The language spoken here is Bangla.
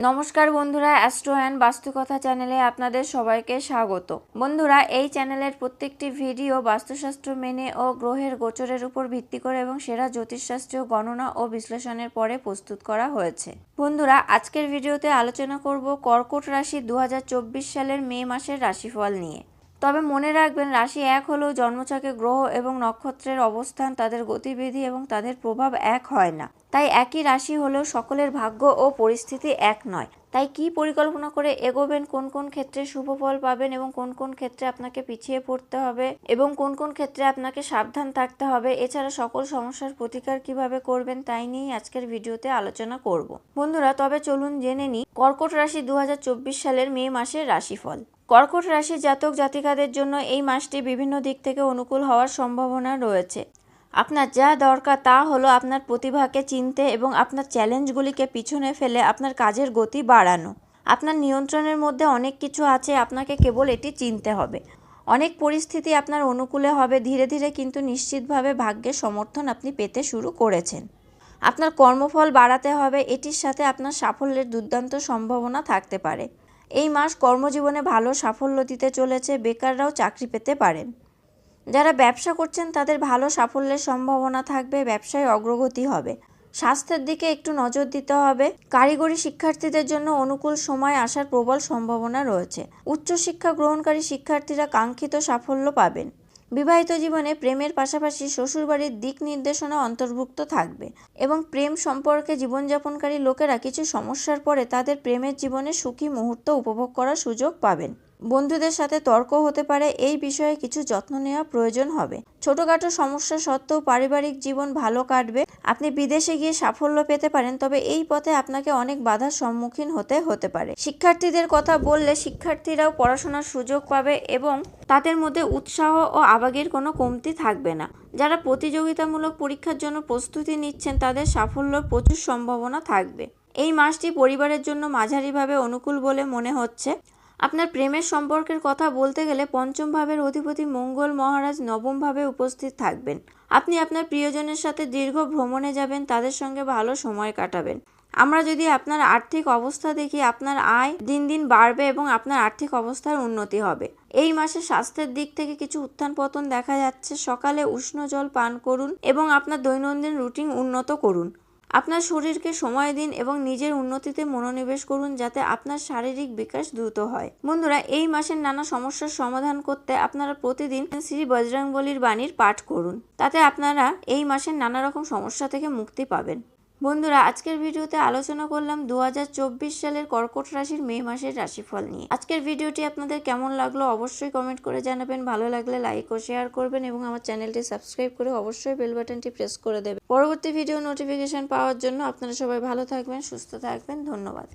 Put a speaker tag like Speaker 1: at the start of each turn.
Speaker 1: নমস্কার বন্ধুরা, অ্যাস্ট্রো অ্যান্ড বাস্তুকথা চ্যানেলে আপনাদের সবাইকে স্বাগত। বন্ধুরা, এই চ্যানেলের প্রত্যেকটি ভিডিও বাস্তুশাস্ত্র মেনে ও গ্রহের গোচরের উপর ভিত্তি করে এবং সেরা জ্যোতিষশাস্ত্রীয় গণনা ও বিশ্লেষণের পরে প্রস্তুত করা হয়েছে। বন্ধুরা, আজকের ভিডিওতে আলোচনা করব কর্কট রাশি 2024 সালের মে মাসের রাশিফল নিয়ে। তবে মনে রাখবেন, রাশি এক হলেও জন্মছকে গ্রহ এবং নক্ষত্রের অবস্থান, তাদের গতিবিধি এবং তাদের প্রভাব এক হয় না। তাই একই রাশি হলেও সকলের ভাগ্য ও পরিস্থিতি এক নয়। তাই কি পরিকল্পনা করে এগোবেন, কোন কোন ক্ষেত্রে শুভ ফল পাবেন এবং কোন কোন ক্ষেত্রে আপনাকে পিছিয়ে পড়তে হবে এবং কোন কোন ক্ষেত্রে আপনাকে সাবধান থাকতে হবে, এছাড়া সকল সমস্যার প্রতিকার কিভাবে করবেন, তাই নিয়েই আজকের ভিডিওতে আলোচনা করব। বন্ধুরা, তবে চলুন জেনে নিই কর্কট রাশি 2024 সালের মে মাসের রাশিফল। কর্কট রাশির জাতক জাতিকাদের জন্য এই মাসটি বিভিন্ন দিক থেকে অনুকূল হওয়ার সম্ভাবনা রয়েছে। আপনার যা দরকার তা হলো আপনার প্রতিভাকে চিনতে এবং আপনার চ্যালেঞ্জগুলিকে পিছনে ফেলে আপনার কাজের গতি বাড়ানো। আপনার নিয়ন্ত্রণের মধ্যে অনেক কিছু আছে, আপনাকে কেবল এটি চিনতে হবে। অনেক পরিস্থিতি আপনার অনুকূলে হবে ধীরে ধীরে, কিন্তু নিশ্চিতভাবে ভাগ্যের সমর্থন আপনি পেতে শুরু করেছেন। আপনার কর্মফল বাড়াতে হবে, এটির সাথে আপনার সাফল্যের দুর্দান্ত সম্ভাবনা থাকতে পারে। এই মাস কর্মজীবনে ভালো সাফল্য দিতে চলেছে, বেকাররাও চাকরি পেতে পারেন। যারা ব্যবসা করছেন তাদের ভালো সাফল্যের সম্ভাবনা থাকবে, ব্যবসায় অগ্রগতি হবে। স্বাস্থ্যের দিকে একটু নজর দিতে হবে। কারিগরি শিক্ষার্থীদের জন্য অনুকূল সময় আসার প্রবল সম্ভাবনা রয়েছে। উচ্চশিক্ষা গ্রহণকারী শিক্ষার্থীরা কাঙ্ক্ষিত সাফল্য পাবেন। বিবাহিত জীবনে প্রেমের পাশাপাশি শ্বশুরবাড়ির দিক নির্দেশনা অন্তর্ভুক্ত থাকবে এবং প্রেম সম্পর্কে জীবনযাপনকারী লোকেরা কিছু সমস্যার পরে তাদের প্রেমের জীবনে সুখী মুহূর্ত উপভোগ করার সুযোগ পাবেন। বন্ধুদের সাথে তর্ক হতে পারে, এই বিষয়ে কিছু যত্ন নেওয়া প্রয়োজন হবে। ছোটখাটো সমস্যা সত্ত্বেও পারিবারিক জীবন ভালো কাটবে। আপনি বিদেশে গিয়ে সাফল্য পেতে পারেন, তবে এই পথে আপনাকে অনেক বাধার সম্মুখীন হতে পারে। শিক্ষার্থীদের কথা বললে শিক্ষার্থীরাও পড়াশোনার সুযোগ পাবে এবং তাদের মধ্যে উৎসাহ ও আবেগের কোনো কমতি থাকবে না। যারা প্রতিযোগিতামূলক পরীক্ষার জন্য প্রস্তুতি নিচ্ছেন তাদের সাফল্যের প্রচুর সম্ভাবনা থাকবে। এই মাসটি পরিবারের জন্য মাঝারিভাবে অনুকূল বলে মনে হচ্ছে। আপনার প্রেমের সম্পর্কের কথা বলতে গেলে পঞ্চম ভাবের অধিপতি মঙ্গল মহারাজ নবম ভাবে উপস্থিত থাকবেন। আপনি আপনার প্রিয়জনের সাথে দীর্ঘ ভ্রমণে যাবেন, তাদের সঙ্গে ভালো সময় কাটাবেন। আমরা যদি আপনার আর্থিক অবস্থা দেখি, আপনার আয় দিন দিন বাড়বে এবং আপনার আর্থিক অবস্থার উন্নতি হবে। এই মাসে স্বাস্থ্যের দিক থেকে কিছু উত্থান পতন দেখা যাচ্ছে। সকালে উষ্ণ জল পান করুন এবং আপনার দৈনন্দিন রুটিন উন্নত করুন। আপনার শরীরকে সময় দিন এবং নিজের উন্নতিতে মনোনিবেশ করুন, যাতে আপনার শারীরিক বিকাশ দ্রুত হয়। বন্ধুরা, এই মাসের নানা সমস্যার সমাধান করতে আপনারা প্রতিদিন শ্রী বজরংবলীর বাণীর পাঠ করুন। তাতে আপনারা এই মাসের নানা রকম সমস্যা থেকে মুক্তি পাবেন। বন্ধুরা, আজকের ভিডিওতে আলোচনা করলাম 2024 সালের কর্কট রাশির মে মাসের রাশিফল নিয়ে। আজকের ভিডিওটি আপনাদের কেমন লাগলো অবশ্যই কমেন্ট করে জানাবেন। ভালো লাগলে লাইক ও শেয়ার করবেন এবং আমার চ্যানেলটি সাবস্ক্রাইব করে অবশ্যই বেল বাটনটি প্রেস করে দেবেন। পরবর্তী ভিডিও নোটিফিকেশন পাওয়ার জন্য আপনারা সবাই ভালো থাকবেন, সুস্থ থাকবেন। ধন্যবাদ।